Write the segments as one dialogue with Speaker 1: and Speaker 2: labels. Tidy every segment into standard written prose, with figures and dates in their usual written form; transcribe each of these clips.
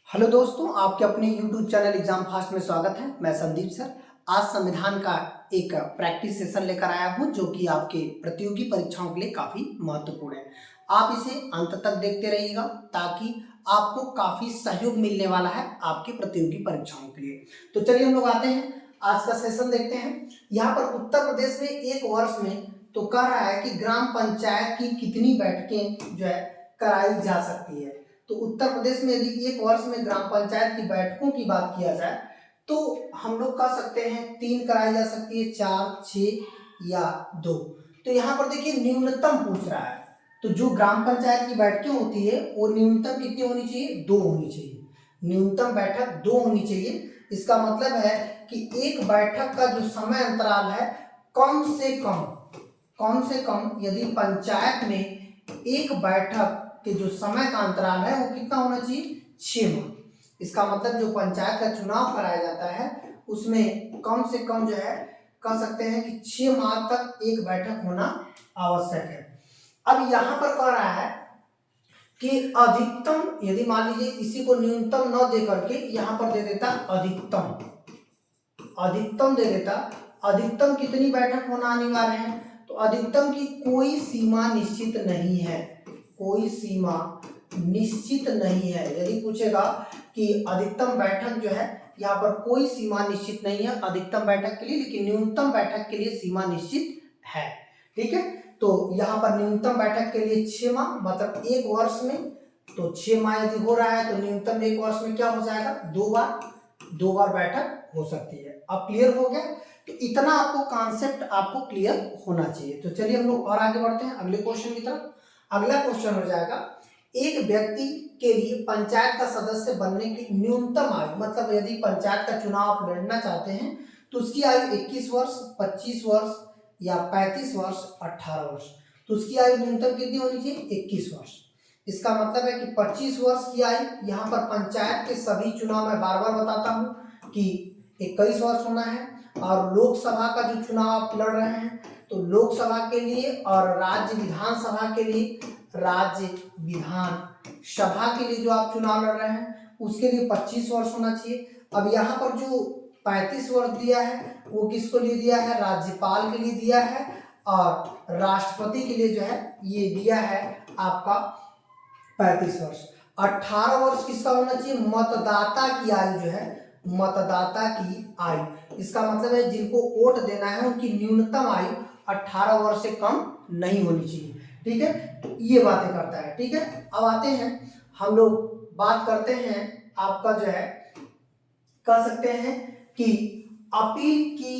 Speaker 1: Hello दोस्तों, आपके अपने YouTube चैनल एग्जाम फास्ट में स्वागत है। मैं संदीप सर आज संविधान का एक प्रैक्टिस सेशन लेकर आया हूं जो कि आपके प्रतियोगी परीक्षाओं के लिए काफ़ी महत्वपूर्ण है। आप इसे अंत तक देखते रहिएगा ताकि आपको काफ़ी सहयोग मिलने वाला है आपके प्रतियोगी परीक्षाओं के लिए। तो चलिए हम लोग आते हैं, आज का सेशन देखते हैं। यहाँ पर उत्तर प्रदेश में एक वर्ष में तो कह रहा है कि ग्राम पंचायत की कितनी बैठकें जो है कराई जा सकती है। तो उत्तर प्रदेश में यदि एक वर्ष में ग्राम पंचायत की बैठकों की बात किया जाए तो हम लोग कह सकते हैं 3 कराई जा सकती है, 4, 6 या 2। तो यहाँ पर देखिए न्यूनतम पूछ रहा है, तो जो ग्राम पंचायत की बैठकें होती है वो न्यूनतम कितनी होनी चाहिए? 2 होनी चाहिए। न्यूनतम बैठक 2 होनी चाहिए। इसका मतलब है कि एक बैठक का जो समय अंतराल है कम से कम यदि पंचायत में एक बैठक कि जो समय का अंतराल है वो कितना होना चाहिए? 6 माह। इसका मतलब जो पंचायत का चुनाव कराया जाता है उसमें कम से कम जो है कह सकते हैं कि 6 माह तक एक बैठक होना आवश्यक है। अब यहाँ पर कह रहा है कि अधिकतम, यदि मान लीजिए इसी को न्यूनतम न दे करके यहाँ पर दे देता अधिकतम दे देता, अधिकतम कितनी बैठक होना अनिवार्य है? तो अधिकतम की कोई सीमा निश्चित नहीं है, कोई सीमा निश्चित नहीं है। यदि पूछेगा कि अधिकतम बैठक जो है, यहाँ पर कोई सीमा निश्चित नहीं है अधिकतम बैठक के लिए, लेकिन न्यूनतम बैठक के लिए सीमा निश्चित है। ठीक है, तो यहाँ पर न्यूनतम बैठक के लिए 6 माह, मतलब एक वर्ष में तो 6 माह यदि हो रहा है तो न्यूनतम एक वर्ष में क्या हो जाएगा? 2 बार बैठक हो सकती है। अब क्लियर हो गया? तो इतना आपको कॉन्सेप्ट आपको क्लियर होना चाहिए। तो चलिए हम लोग और आगे बढ़ते हैं अगले क्वेश्चन की तरफ। अगला क्वेश्चन हो जाएगा, एक व्यक्ति के लिए पंचायत का सदस्य बनने की न्यूनतम आयु, मतलब यदि पंचायत का चुनाव आप लड़ना चाहते हैं तो उसकी आयु 21 वर्ष, 25 वर्ष या 35 वर्ष, 18 वर्ष। तो उसकी आयु न्यूनतम कितनी होनी चाहिए? 21 वर्ष। इसका मतलब है कि 25 वर्ष की आयु, यहाँ पर पंचायत के सभी चुनाव मैं बार बार बताता हूँ कि 21 वर्ष होना है। और लोकसभा का जो चुनाव आप लड़ रहे हैं तो लोकसभा के लिए और राज्य विधानसभा के लिए, राज्य विधानसभा के लिए जो आप चुनाव लड़ रहे हैं उसके लिए 25 वर्ष होना चाहिए। अब यहाँ पर जो 35 वर्ष दिया है वो किसको लिए दिया है? राज्यपाल के लिए दिया है, और राष्ट्रपति के लिए जो है ये दिया है आपका 35 वर्ष। 18 वर्ष किसका होना चाहिए? मतदाता की आयु जो है, मतदाता की आयु, इसका मतलब है जिनको वोट देना है उनकी न्यूनतम आयु 18 वर्ष से कम नहीं होनी चाहिए। ठीक है, तो ये बातें करता है। ठीक है, अब आते हैं हम लोग बात करते हैं आपका जो है कह सकते हैं कि अपील की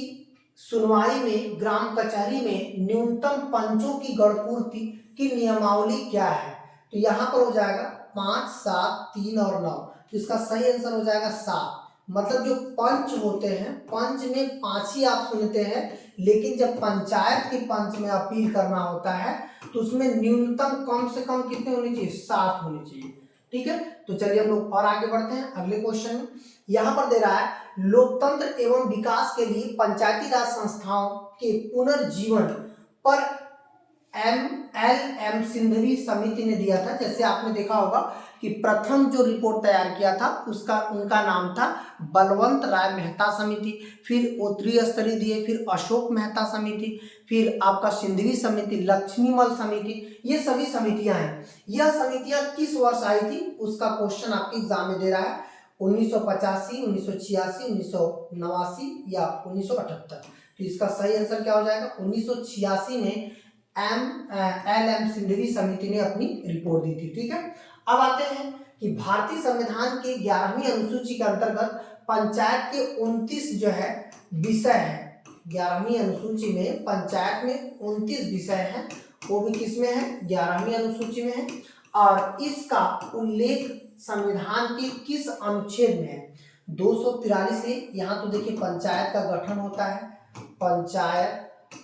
Speaker 1: सुनवाई में ग्राम कचहरी में न्यूनतम पंचों की गणपूर्ति की नियमावली क्या है? तो यहाँ पर हो जाएगा 5, 7, 3 और 9। तो इसका सही आंसर हो जाएगा 7। मतलब जो पंच होते हैं, पंच में 5 ही आप सुनते हैं, लेकिन जब पंचायत के पंच में अपील करना होता है तो उसमें न्यूनतम कम से कम कितने होनी चाहिए? 7 होनी चाहिए। ठीक है, तो चलिए हम लोग और आगे बढ़ते हैं अगले क्वेश्चन में। यहाँ पर दे रहा है लोकतंत्र एवं विकास के लिए पंचायती राज संस्थाओं के पुनर्जीवन पर MLM सिंघवी समिति ने दिया था। जैसे आपने देखा होगा कि प्रथम जो रिपोर्ट तैयार किया था उनका नाम था बलवंत राय मेहता समिति, फिर वो त्रिस्तरीय दिए, फिर अशोक मेहता समिति, फिर आपका सिंघवी समिति, लक्ष्मीमल समिति, ये सभी समितियां हैं। यह समितियां किस वर्ष आई थी उसका क्वेश्चन आपके एग्जाम में दे रहा है। 1985, 1986, 1989 या 1978। तो इसका सही आंसर क्या हो जाएगा? 1986 में MLM सिंघवी समिति ने अपनी रिपोर्ट दी थी। ठीक है, अब आते हैं कि भारतीय संविधान के 11वीं अनुसूची के अंतर्गत पंचायत के 29 जो है विषय है। 11वीं अनुसूची में पंचायत में 29 विषय हैं, वो भी किसमें है? 11वीं अनुसूची में है। और इसका उल्लेख संविधान के किस अनुच्छेद में है? 243 से। यहाँ तो देखिए पंचायत का गठन होता है, पंचायत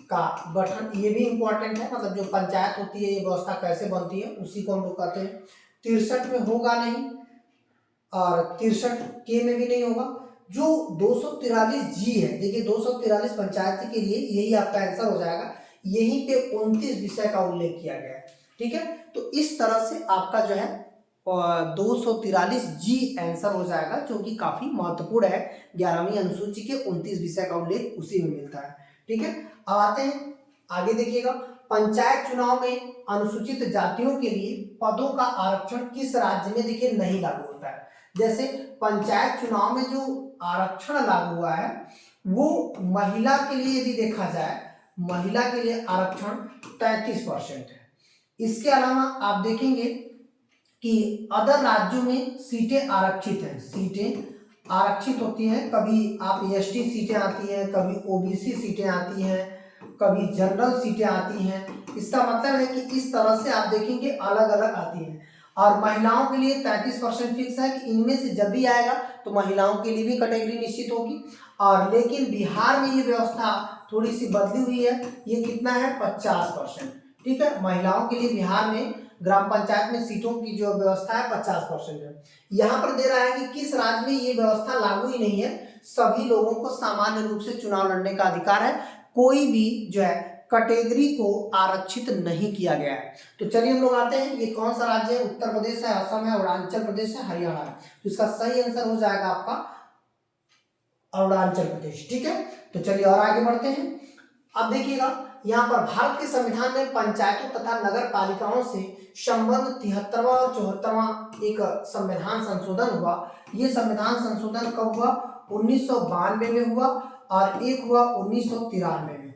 Speaker 1: का गठन, ये भी इंपॉर्टेंट है, मतलब जो पंचायत होती है ये व्यवस्था कैसे बनती है उसी को हम लोग कहते हैं। 63 में होगा नहीं और 63 के में भी नहीं होगा। जो 243 जी है, देखिए 243 पंचायत के लिए यही आपका आंसर हो जाएगा। यहीं पे 29 विषय का उल्लेख किया गया है। ठीक है, तो इस तरह से आपका जो है 243 जी आंसर हो जाएगा, जो कि काफी महत्वपूर्ण है। 11वीं अनुसूची के 29 विषय का उल्लेख उसी में मिलता है। ठीक है, अब आते हैं आगे, देखिएगा पंचायत चुनाव में अनुसूचित जातियों के लिए पदों का आरक्षण किस राज्य में देखिए नहीं लागू होता है। जैसे पंचायत चुनाव में जो आरक्षण लागू हुआ है वो महिला के लिए यदि देखा जाए, महिला के लिए आरक्षण 33% है। इसके अलावा आप देखेंगे कि अदर राज्यों में सीटें आरक्षित हैं, सीटें आरक्षित होती हैं। कभी आप एसटी सीटें आती हैं, कभी ओबीसी सीटें आती हैं, कभी जनरल सीटें आती हैं। इसका मतलब है कि इस तरह से आप देखेंगे अलग अलग आती हैं। और महिलाओं के लिए 33% फिक्स है कि इनमें से जब भी आएगा तो महिलाओं के लिए भी कैटेगरी निश्चित होगी। और लेकिन बिहार में ये व्यवस्था थोड़ी सी बदली हुई है, ये कितना है 50%। ठीक है, महिलाओं के लिए बिहार में ग्राम पंचायत में सीटों की जो व्यवस्था है 50% है। यहाँ पर दे रहा है कि किस राज्य में ये व्यवस्था लागू ही नहीं है, सभी लोगों को सामान्य रूप से चुनाव लड़ने का अधिकार है, कोई भी जो है कैटेगरी को आरक्षित नहीं किया गया है। तो चलिए हम लोग आते हैं, ये कौन सा राज्य है, उत्तर प्रदेश है, असम है, अरुणाचल प्रदेश है, हरियाणा है। तो इसका सही आंसर हो जाएगा आपका अरुणाचल प्रदेश। ठीक है, तो चलिए और आगे बढ़ते हैं। अब देखिएगा यहाँ पर भारत के संविधान में पंचायतों तथा नगर पालिकाओं से संबंध 73वां और 74वां एक संविधान संशोधन हुआ। ये संविधान संशोधन कब हुआ, 1992 में हुआ, और एक हुआ 1993 में,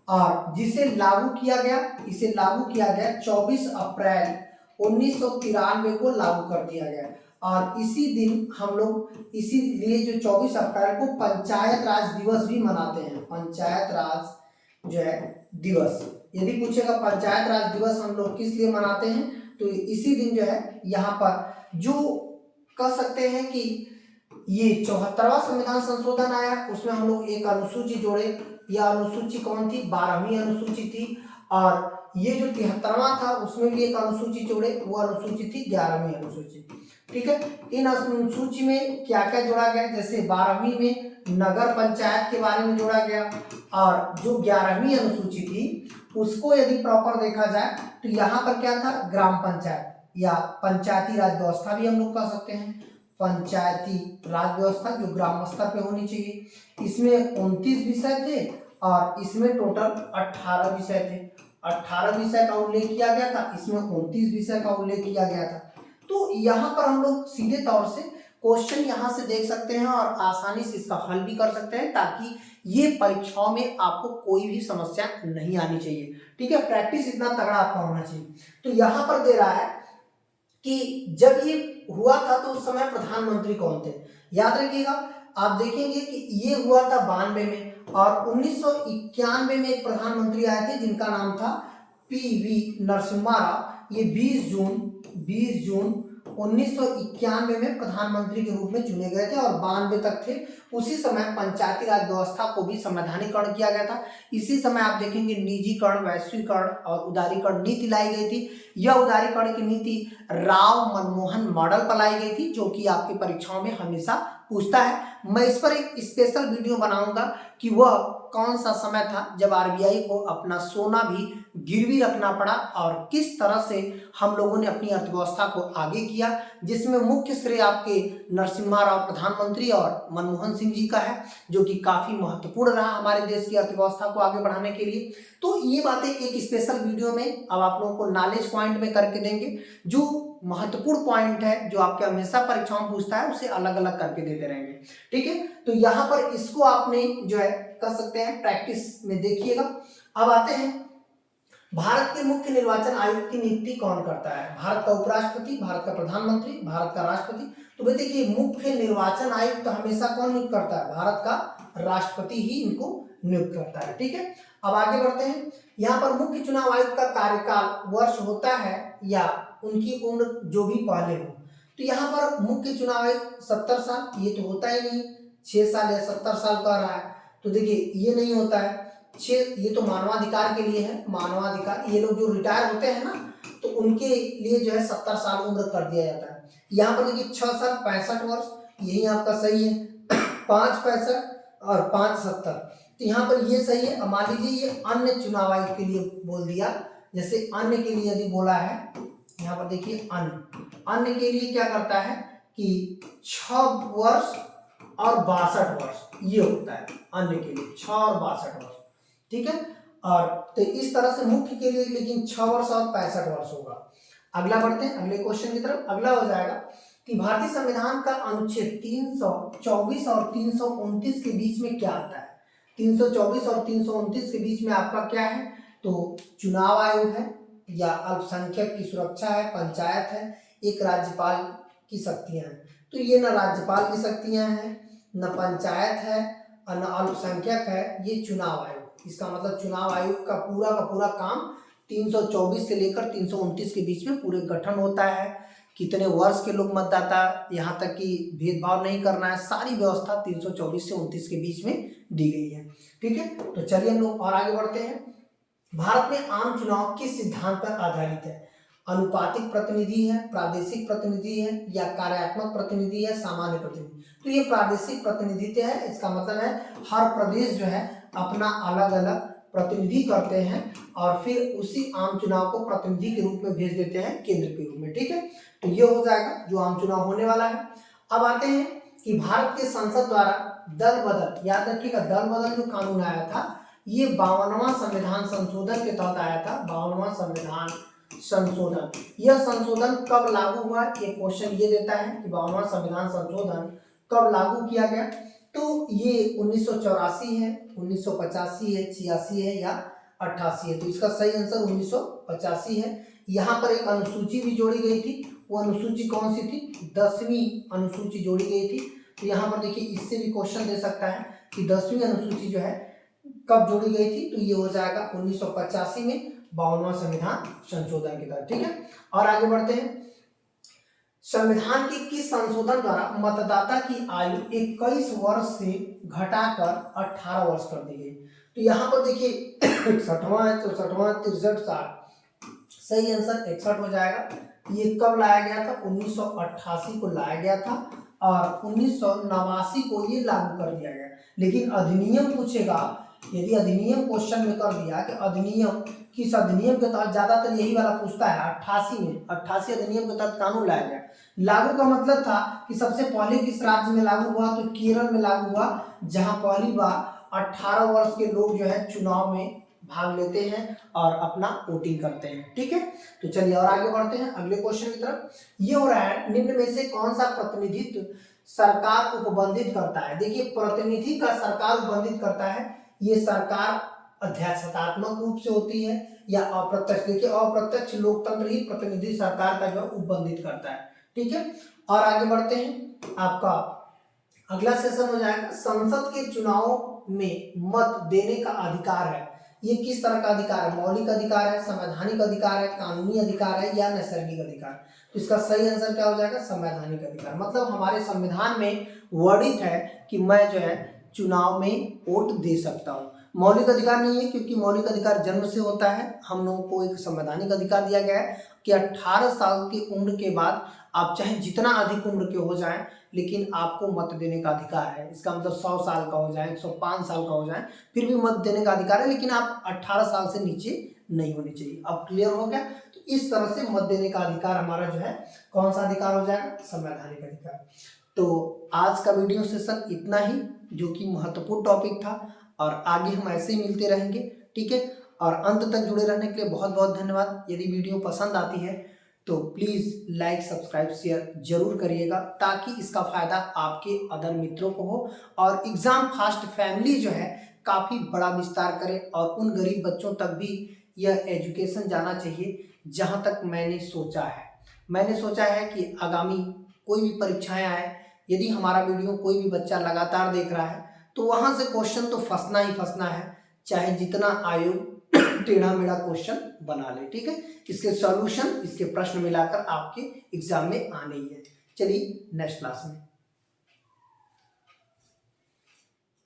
Speaker 1: और जिसे लागू किया गया, इसे लागू किया गया 24 अप्रैल 1993 को लागू कर दिया गया। और इसी दिन हम लोग इसीलिए जो 24 अप्रैल को पंचायत राज दिवस भी मनाते हैं। पंचायत राज जो है दिवस, यदि पूछेगा पंचायत राज दिवस हम लोग किस लिए मनाते हैं, तो इसी दिन जो है यहाँ पर जो कह सकते हैं कि ये 74वां संविधान संशोधन आया, उसमें हम लोग एक अनुसूची जोड़े। यह अनुसूची कौन थी, 12वीं अनुसूची थी। और ये जो 73वां था उसमें भी एक अनुसूची जोड़े, वो अनुसूची थी 11वीं अनुसूची। ठीक है, इन अनुसूची में क्या क्या जोड़ा गया, जैसे 12वीं में नगर पंचायत के बारे में जोड़ा गया, और जो 11वीं अनुसूची थी उसको यदि प्रॉपर देखा जाए तो यहाँ पर क्या था, ग्राम पंचायत या पंचायती राज व्यवस्था भी हम लोग कह सकते हैं। पंचायती राज व्यवस्था जो ग्राम स्तर पे होनी चाहिए। इसमें 29 विषय थे और इसमें टोटल 18 विषय थे। 18 विषय का उल्लेख किया गया था, इसमें 29 विषय का उल्लेख किया गया था। तो यहाँ पर हम लोग सीधे तौर से क्वेश्चन यहाँ से देख सकते हैं और आसानी से इसका हल भी कर सकते हैं, ताकि ये परीक्षाओं में आपको कोई भी समस्या नहीं आनी चाहिए। ठीक है, प्रैक्टिस इतना तगड़ा आपका होना चाहिए। तो यहाँ पर दे रहा है कि जब ये हुआ था तो उस समय प्रधानमंत्री कौन थे। याद रखिएगा, आप देखेंगे कि ये हुआ था 92 में, और 1991 में एक प्रधानमंत्री आए थे जिनका नाम था पीवी नरसिम्हा राव। ये 20 जून 1991 में प्रधानमंत्री के रूप में चुने गए थे और 92 तक थे। उसी समय पंचायती राज व्यवस्था को भी संवैधानिकरण किया गया था। इसी समय आप देखेंगे निजीकरण, वैश्वीकरण और उदारीकरण नीति लाई गई थी। यह उदारीकरण की नीति राव मनमोहन मॉडल पर लाई गई थी, जो कि आपकी परीक्षाओं में हमेशा पूछता है। मैं इस पर एक स्पेशल वीडियो बनाऊंगा कि वह कौन सा समय था जब आरबीआई को अपना सोना भी गिरवी रखना पड़ा और किस तरह से हम लोगों ने अपनी अर्थव्यवस्था को आगे किया, जिसमें मुख्य श्रेय आपके नरसिम्हा राव प्रधानमंत्री और मनमोहन सिंह जी का है, जो कि काफी महत्वपूर्ण रहा हमारे देश की अर्थव्यवस्था को आगे बढ़ाने के लिए। तो ये बातें एक स्पेशल वीडियो में अब आप लोगों को नॉलेज पॉइंट में करके देंगे। जो महत्वपूर्ण पॉइंट है जो आपके हमेशा परीक्षाओं में पूछता है, उसे अलग अलग करके देते रहेंगे। ठीक है, तो यहाँ पर इसको आपने जो है कर सकते हैं प्रैक्टिस में देखिएगा। अब आते हैं, भारत के मुख्य निर्वाचन आयुक्त की नियुक्ति कौन करता है। भारत का उपराष्ट्रपति, भारत का प्रधानमंत्री, भारत का राष्ट्रपति। तो भाई देखिए, मुख्य निर्वाचन आयुक्त हमेशा कौन नियुक्त करता है, भारत का राष्ट्रपति ही इनको नियुक्त करता है। ठीक है, अब आगे बढ़ते हैं। यहाँ पर मुख्य चुनाव आयुक्त का कार्यकाल वर्ष होता है या उनकी उम्र जो भी पहले हो। तो यहाँ पर मुख्य चुनाव आयुक्त 70 साल, ये तो होता ही नहीं, 6 साल या 70 साल का रहा है। तो देखिए ये नहीं होता है। ये तो मानवाधिकार के लिए है, मानवाधिकार, ये लोग जो रिटायर होते हैं ना, तो उनके लिए जो है 70 साल उम्र कर दिया जाता है। यहाँ पर देखिए 6 साल 65 वर्ष, यही आपका सही है। 5 65 और 5 70, तो यहाँ पर ये सही है। मान लीजिए ये अन्य चुनाव आयुक्त के लिए बोल दिया, जैसे अन्य के लिए यदि बोला है, यहाँ पर देखिए अन्य के लिए क्या करता है कि 6 वर्ष और 62 वर्ष ये होता है अन्य के लिए, 6 और 62 वर्ष, ठीक है। और तो इस तरह से मुख्य के लिए लेकिन 6 वर्ष और 65 वर्ष होगा। अगला बढ़ते हैं अगले क्वेश्चन की तरफ। अगला हो जाएगा कि भारतीय संविधान का अनुच्छेद 324 और 329 के बीच में क्या आता है। 324 और 329 के बीच में आपका क्या है, तो चुनाव आयोग है, या अल्पसंख्यक की सुरक्षा है, पंचायत है, एक राज्यपाल की शक्तियां हैं। तो ये न राज्यपाल की शक्तियां हैं, न पंचायत है और न अल्पसंख्यक है, ये चुनाव आयोग। इसका मतलब चुनाव आयोग का पूरा काम 324 से लेकर 329 के बीच में पूरे गठन होता है। कितने वर्ष के लोग मतदाता, यहाँ तक कि भेदभाव नहीं करना है, सारी व्यवस्था 324 से 29 के बीच में दी गई है, ठीक है। तो चलिए हम लोग और आगे बढ़ते हैं। भारत में आम चुनाव किस सिद्धांत पर आधारित है। अनुपातिक प्रतिनिधि है, प्रादेशिक प्रतिनिधि है, या कार्यात्मक प्रतिनिधि है, सामान्य प्रतिनिधि। तो ये प्रादेशिक प्रतिनिधित्व है। इसका मतलब है हर प्रदेश जो है अपना अलग अलग प्रतिनिधि करते हैं और फिर उसी आम चुनाव को प्रतिनिधि के रूप में भेज देते हैं केंद्र के रूप में, ठीक है। तो ये हो जाएगा जो आम चुनाव होने वाला है। अब आते हैं कि भारत के संसद द्वारा दल बदल, याद रखिएगा दल बदल जो कानून आया था ये 52वां संविधान संशोधन के तहत आया था। 52वां संविधान संशोधन, यह संशोधन कब लागू हुआ, ये क्वेश्चन ये देता है कि 52वां संविधान संशोधन कब लागू किया गया। तो ये 1984 है, 1985 है, 86 है या 88 है। तो इसका सही आंसर 1985 है। यहाँ पर एक अनुसूची भी जोड़ी गई थी, वो अनुसूची कौन सी थी, 10वीं अनुसूची जोड़ी गई थी। तो यहाँ पर देखिए इससे भी क्वेश्चन दे सकता है कि 10वीं अनुसूची जो है कब जोड़ी गई थी। तो ये हो जाएगा 1985 में 52वां संविधान संशोधन के तहत, ठीक है। और आगे बढ़ते हैं। संविधान के किस संशोधन द्वारा मतदाता की आयु 21 वर्ष से घटाकर 18 वर्ष कर दी गई। तो यहाँ पर देखिए 61वां है, 64वां, 63, 60, सही आंसर 61 हो जाएगा। ये कब लाया गया था, 1988 को लाया गया था और 1989 को ये लागू कर दिया गया। लेकिन अधिनियम पूछेगा, यदि अधिनियम क्वेश्चन में कर दिया कि अधिनियम किस अधिनियम के तहत, ज्यादातर यही वाला पूछता है। 88 में 88 अधिनियम के तहत कानून लाया गया। लागू का मतलब था कि सबसे पहले किस राज्य में लागू हुआ, तो केरल में लागू हुआ, जहां पहली बार 18 वर्ष के लोग जो है चुनाव में भाग लेते हैं और अपना वोटिंग करते हैं, ठीक है। तो चलिए और आगे बढ़ते हैं अगले क्वेश्चन की तरफ। ये हो रहा है निम्न में से कौन सा प्रतिनिधित्व सरकार उपबंधित करता है। देखिए प्रतिनिधि का सरकार उपबंधित करता है, ये सरकार अध्यक्षतात्मक रूप से होती है या अप्रत्यक्ष। देखिए अप्रत्यक्ष लोकतंत्र ही प्रतिनिधि सरकार का जो उपबंधित करता है, ठीक है। और आगे बढ़ते हैं, आपका अगला सेशन हो जाएगा संसद के चुनाव में मत देने का अधिकार है। ये किस तरह का अधिकार है, मौलिक अधिकार है, संवैधानिक अधिकार है, कानूनी अधिकार है या नैसर्गिक अधिकार। तो इसका सही आंसर क्या हो जाएगा, संवैधानिक अधिकार। मतलब हमारे संविधान में वर्णित है कि मैं जो है चुनाव में वोट दे सकता हूँ। मौलिक अधिकार नहीं है, क्योंकि मौलिक अधिकार जन्म से होता है। हम लोगों को एक संवैधानिक अधिकार दिया गया है कि 18 साल की उम्र के बाद आप चाहे जितना अधिक उम्र के हो जाएं, लेकिन आपको मत देने का अधिकार है। इसका मतलब 100 साल का हो जाए, 105 साल का हो जाए, फिर भी मत देने का अधिकार है, लेकिन आप 18 साल से नीचे नहीं होनी चाहिए। अब क्लियर हो गया। तो इस तरह से मत देने का अधिकार हमारा जो है कौन सा अधिकार हो जाएगा, संवैधानिक अधिकार। तो आज का वीडियो सेशन इतना ही, जो कि महत्वपूर्ण टॉपिक था, और आगे हम ऐसे ही मिलते रहेंगे, ठीक है। और अंत तक जुड़े रहने के लिए बहुत बहुत धन्यवाद। यदि वीडियो पसंद आती है तो प्लीज़ लाइक, सब्सक्राइब, शेयर जरूर करिएगा, ताकि इसका फ़ायदा आपके अदर मित्रों को हो और एग्ज़ाम फास्ट फैमिली जो है काफ़ी बड़ा विस्तार करे और उन गरीब बच्चों तक भी यह एजुकेशन जाना चाहिए। जहाँ तक मैंने सोचा है कि आगामी कोई भी परीक्षाएं आए, यदि हमारा वीडियो कोई भी बच्चा लगातार देख रहा है तो वहाँ से क्वेश्चन तो फंसना ही फंसना है, चाहे जितना आयोग टेढ़ा मेढ़ा क्वेश्चन बना ले, ठीक है। इसके सॉल्यूशन, इसके प्रश्न मिलाकर आपके एग्जाम में आने ही है। चलिए नेक्स्ट क्लास में